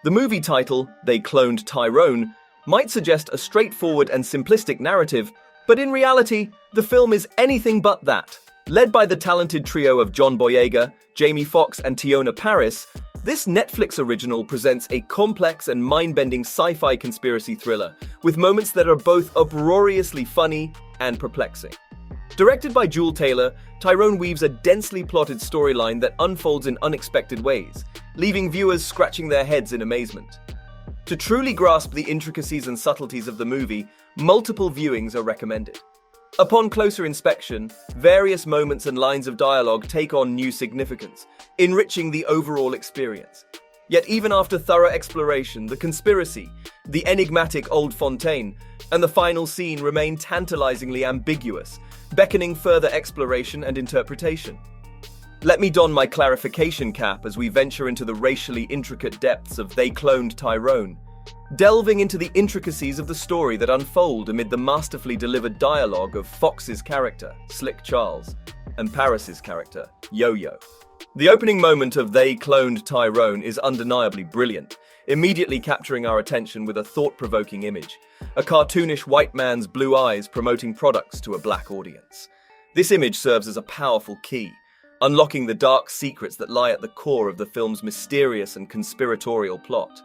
The movie title, They Cloned Tyrone, might suggest a straightforward and simplistic narrative, but in reality, the film is anything but that. Led by the talented trio of John Boyega, Jamie Foxx, and Teyonah Parris, this Netflix original presents a complex and mind-bending sci-fi conspiracy thriller, with moments that are both uproariously funny and perplexing. Directed by Jewel Taylor, Tyrone weaves a densely plotted storyline that unfolds in unexpected ways, leaving viewers scratching their heads in amazement. To truly grasp the intricacies and subtleties of the movie, multiple viewings are recommended. Upon closer inspection, various moments and lines of dialogue take on new significance, enriching the overall experience. Yet even after thorough exploration, the conspiracy, the enigmatic Old Fontaine, and the final scene remain tantalizingly ambiguous, beckoning further exploration and interpretation. Let me don my clarification cap as we venture into the racially intricate depths of They Cloned Tyrone, delving into the intricacies of the story that unfold amid the masterfully delivered dialogue of Fox's character, Slick Charles, and Parris's character, Yo-Yo. The opening moment of They Cloned Tyrone is undeniably brilliant, immediately capturing our attention with a thought-provoking image, a cartoonish white man's blue eyes promoting products to a black audience. This image serves as a powerful key, unlocking the dark secrets that lie at the core of the film's mysterious and conspiratorial plot.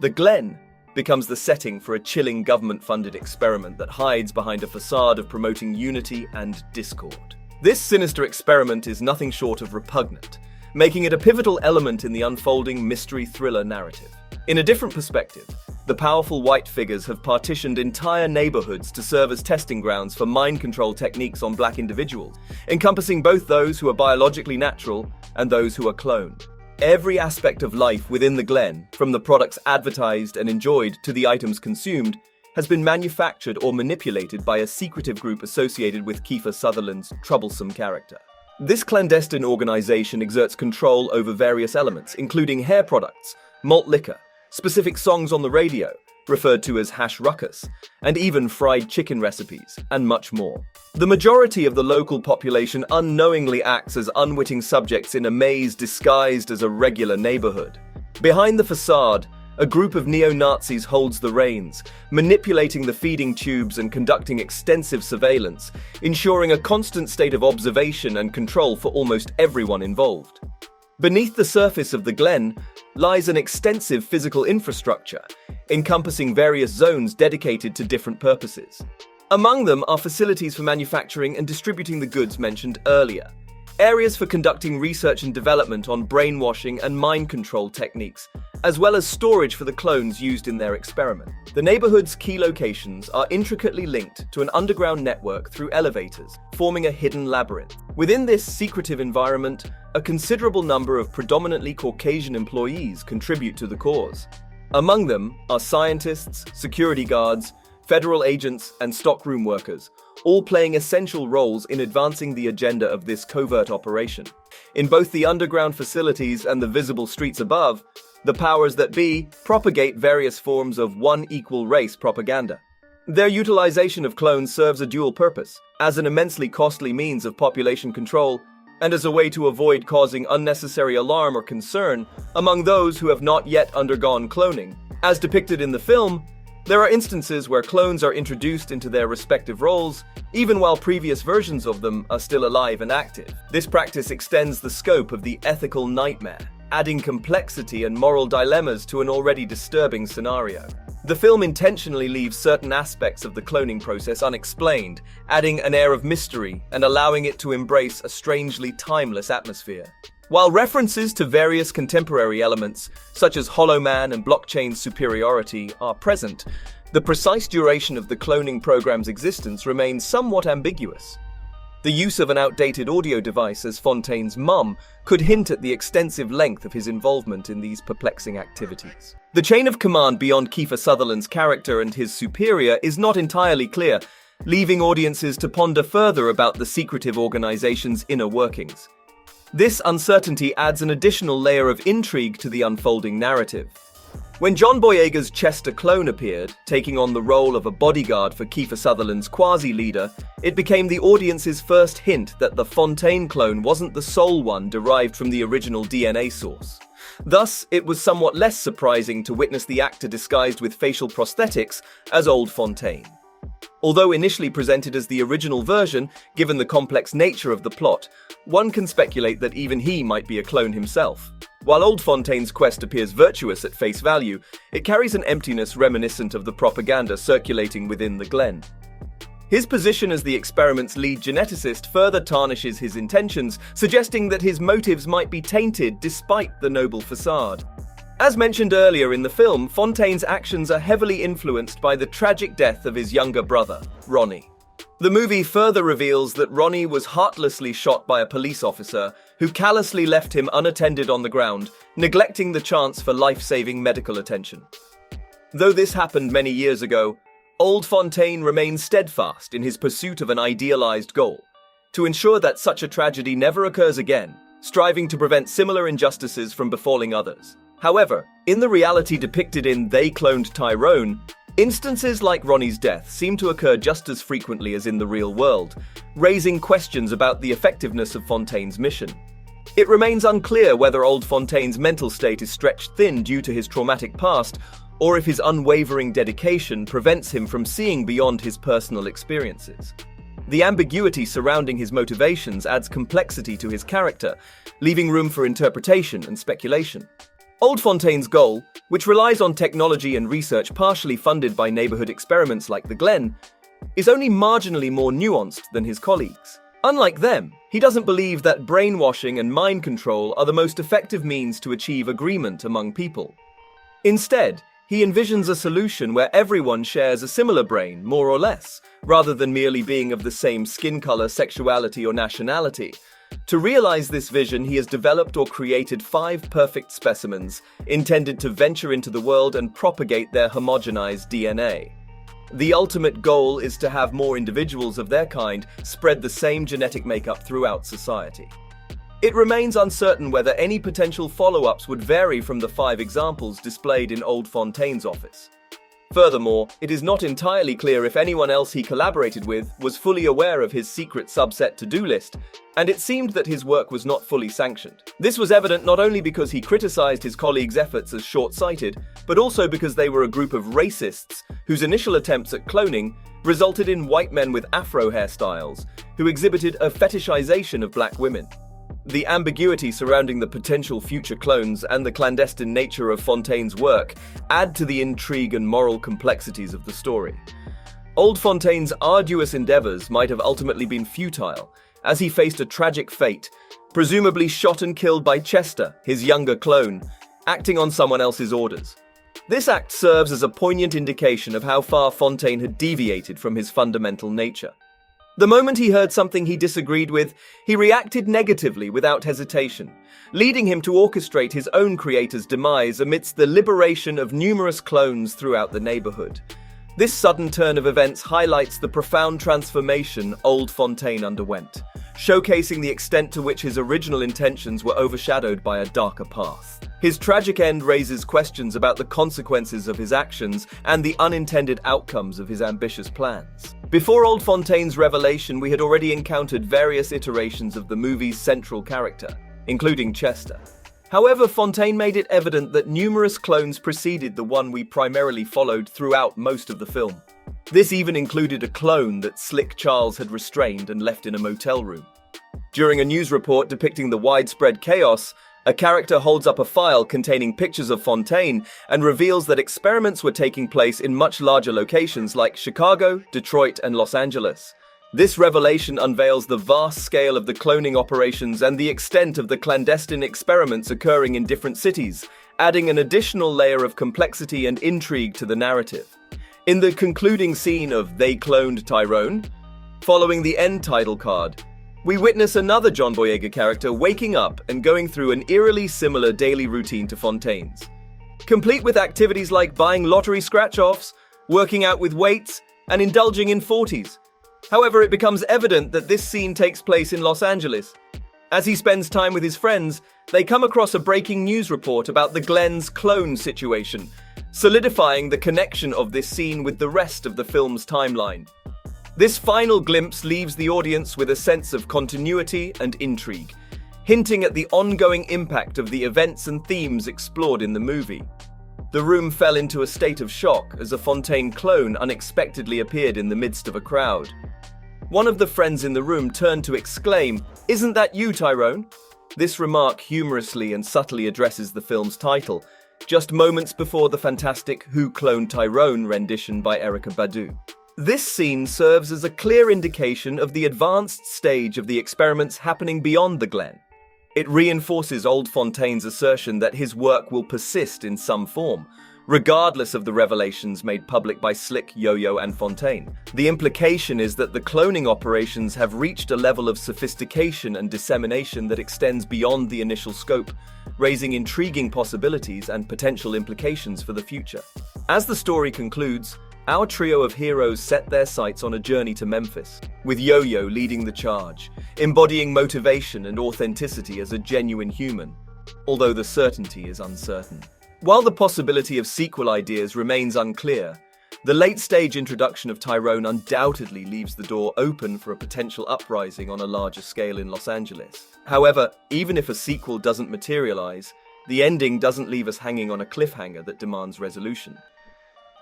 The Glen becomes the setting for a chilling government-funded experiment that hides behind a facade of promoting unity and discord. This sinister experiment is nothing short of repugnant, making it a pivotal element in the unfolding mystery thriller narrative. In a different perspective, the powerful white figures have partitioned entire neighborhoods to serve as testing grounds for mind control techniques on black individuals, encompassing both those who are biologically natural and those who are cloned. Every aspect of life within the Glen, from the products advertised and enjoyed to the items consumed, has been manufactured or manipulated by a secretive group associated with Kiefer Sutherland's troublesome character. This clandestine organization exerts control over various elements, including hair products, malt liquor, specific songs on the radio, referred to as hash ruckus, and even fried chicken recipes, and much more. The majority of the local population unknowingly acts as unwitting subjects in a maze disguised as a regular neighborhood. Behind the facade, a group of neo-Nazis holds the reins, manipulating the feeding tubes and conducting extensive surveillance, ensuring a constant state of observation and control for almost everyone involved. Beneath the surface of the Glen lies an extensive physical infrastructure, encompassing various zones dedicated to different purposes. Among them are facilities for manufacturing and distributing the goods mentioned earlier, areas for conducting research and development on brainwashing and mind control techniques, as well as storage for the clones used in their experiment. The neighborhood's key locations are intricately linked to an underground network through elevators, forming a hidden labyrinth. Within this secretive environment, a considerable number of predominantly Caucasian employees contribute to the cause. Among them are scientists, security guards, federal agents, and stockroom workers, all playing essential roles in advancing the agenda of this covert operation. In both the underground facilities and the visible streets above, the powers that be propagate various forms of one equal race propaganda. Their utilization of clones serves a dual purpose, as an immensely costly means of population control and as a way to avoid causing unnecessary alarm or concern among those who have not yet undergone cloning. As depicted in the film, there are instances where clones are introduced into their respective roles, even while previous versions of them are still alive and active. This practice extends the scope of the ethical nightmare, adding complexity and moral dilemmas to an already disturbing scenario. The film intentionally leaves certain aspects of the cloning process unexplained, adding an air of mystery and allowing it to embrace a strangely timeless atmosphere. While references to various contemporary elements, such as Hollow Man and blockchain superiority, are present, the precise duration of the cloning program's existence remains somewhat ambiguous. The use of an outdated audio device as Fontaine's mum could hint at the extensive length of his involvement in these perplexing activities. The chain of command beyond Kiefer Sutherland's character and his superior is not entirely clear, leaving audiences to ponder further about the secretive organization's inner workings. This uncertainty adds an additional layer of intrigue to the unfolding narrative. When John Boyega's Chester clone appeared, taking on the role of a bodyguard for Kiefer Sutherland's quasi-leader, it became the audience's first hint that the Fontaine clone wasn't the sole one derived from the original DNA source. Thus, it was somewhat less surprising to witness the actor disguised with facial prosthetics as Old Fontaine. Although initially presented as the original version, given the complex nature of the plot, one can speculate that even he might be a clone himself. While Old Fontaine's quest appears virtuous at face value, it carries an emptiness reminiscent of the propaganda circulating within the Glen. His position as the experiment's lead geneticist further tarnishes his intentions, suggesting that his motives might be tainted despite the noble facade. As mentioned earlier in the film, Fontaine's actions are heavily influenced by the tragic death of his younger brother, Ronnie. The movie further reveals that Ronnie was heartlessly shot by a police officer who callously left him unattended on the ground, neglecting the chance for life-saving medical attention. Though this happened many years ago, Old Fontaine remains steadfast in his pursuit of an idealized goal, to ensure that such a tragedy never occurs again, striving to prevent similar injustices from befalling others. However, in the reality depicted in They Cloned Tyrone, instances like Ronnie's death seem to occur just as frequently as in the real world, raising questions about the effectiveness of Fontaine's mission. It remains unclear whether Old Fontaine's mental state is stretched thin due to his traumatic past, or if his unwavering dedication prevents him from seeing beyond his personal experiences. The ambiguity surrounding his motivations adds complexity to his character, leaving room for interpretation and speculation. Old Fontaine's goal, which relies on technology and research partially funded by neighborhood experiments like the Glen, is only marginally more nuanced than his colleagues. Unlike them, he doesn't believe that brainwashing and mind control are the most effective means to achieve agreement among people. Instead, he envisions a solution where everyone shares a similar brain, more or less, rather than merely being of the same skin color, sexuality, or nationality. To realize this vision, he has developed or created 5 perfect specimens intended to venture into the world and propagate their homogenized DNA. The ultimate goal is to have more individuals of their kind spread the same genetic makeup throughout society. It remains uncertain whether any potential follow-ups would vary from the 5 examples displayed in Old Fontaine's office. Furthermore, it is not entirely clear if anyone else he collaborated with was fully aware of his secret subset to-do list, and it seemed that his work was not fully sanctioned. This was evident not only because he criticized his colleagues' efforts as short-sighted, but also because they were a group of racists whose initial attempts at cloning resulted in white men with afro hairstyles who exhibited a fetishization of black women. The ambiguity surrounding the potential future clones and the clandestine nature of Fontaine's work add to the intrigue and moral complexities of the story. Old Fontaine's arduous endeavors might have ultimately been futile, as he faced a tragic fate, presumably shot and killed by Chester, his younger clone, acting on someone else's orders. This act serves as a poignant indication of how far Fontaine had deviated from his fundamental nature. The moment he heard something he disagreed with, he reacted negatively without hesitation, leading him to orchestrate his own creator's demise amidst the liberation of numerous clones throughout the neighborhood. This sudden turn of events highlights the profound transformation Old Fontaine underwent, showcasing the extent to which his original intentions were overshadowed by a darker path. His tragic end raises questions about the consequences of his actions and the unintended outcomes of his ambitious plans. Before Old Fontaine's revelation, we had already encountered various iterations of the movie's central character, including Chester. However, Fontaine made it evident that numerous clones preceded the one we primarily followed throughout most of the film. This even included a clone that Slick Charles had restrained and left in a motel room. During a news report depicting the widespread chaos, a character holds up a file containing pictures of Fontaine and reveals that experiments were taking place in much larger locations like Chicago, Detroit, and Los Angeles. This revelation unveils the vast scale of the cloning operations and the extent of the clandestine experiments occurring in different cities, adding an additional layer of complexity and intrigue to the narrative. In the concluding scene of They Cloned Tyrone, following the end title card, we witness another John Boyega character waking up and going through an eerily similar daily routine to Fontaine's, complete with activities like buying lottery scratch-offs, working out with weights, and indulging in 40s. However, it becomes evident that this scene takes place in Los Angeles. As he spends time with his friends, they come across a breaking news report about the Glen's clone situation, solidifying the connection of this scene with the rest of the film's timeline. This final glimpse leaves the audience with a sense of continuity and intrigue, hinting at the ongoing impact of the events and themes explored in the movie. The room fell into a state of shock as a Fontaine clone unexpectedly appeared in the midst of a crowd. One of the friends in the room turned to exclaim, "Isn't that you, Tyrone?" This remark humorously and subtly addresses the film's title, just moments before the fantastic Who Cloned Tyrone rendition by Erykah Badu. This scene serves as a clear indication of the advanced stage of the experiments happening beyond the Glen. It reinforces old Fontaine's assertion that his work will persist in some form, regardless of the revelations made public by Slick, Yo-Yo, and Fontaine. The implication is that the cloning operations have reached a level of sophistication and dissemination that extends beyond the initial scope, raising intriguing possibilities and potential implications for the future. As the story concludes, our trio of heroes set their sights on a journey to Memphis, with Yo-Yo leading the charge, embodying motivation and authenticity as a genuine human, although the certainty is uncertain. While the possibility of sequel ideas remains unclear, the late-stage introduction of Tyrone undoubtedly leaves the door open for a potential uprising on a larger scale in Los Angeles. However, even if a sequel doesn't materialize, the ending doesn't leave us hanging on a cliffhanger that demands resolution.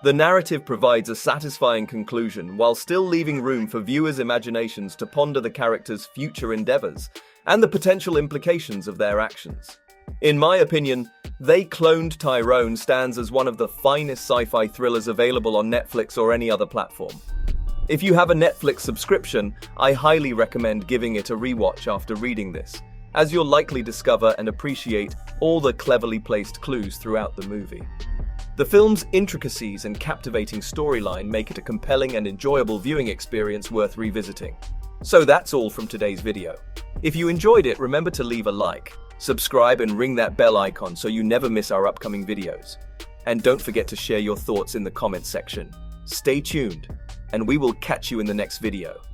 The narrative provides a satisfying conclusion while still leaving room for viewers' imaginations to ponder the characters' future endeavors and the potential implications of their actions. In my opinion, They Cloned Tyrone stands as one of the finest sci-fi thrillers available on Netflix or any other platform. If you have a Netflix subscription, I highly recommend giving it a rewatch after reading this, as you'll likely discover and appreciate all the cleverly placed clues throughout the movie. The film's intricacies and captivating storyline make it a compelling and enjoyable viewing experience worth revisiting. So that's all from today's video. If you enjoyed it, remember to leave a like, subscribe and ring that bell icon so you never miss our upcoming videos. And don't forget to share your thoughts in the comments section. Stay tuned, and we will catch you in the next video.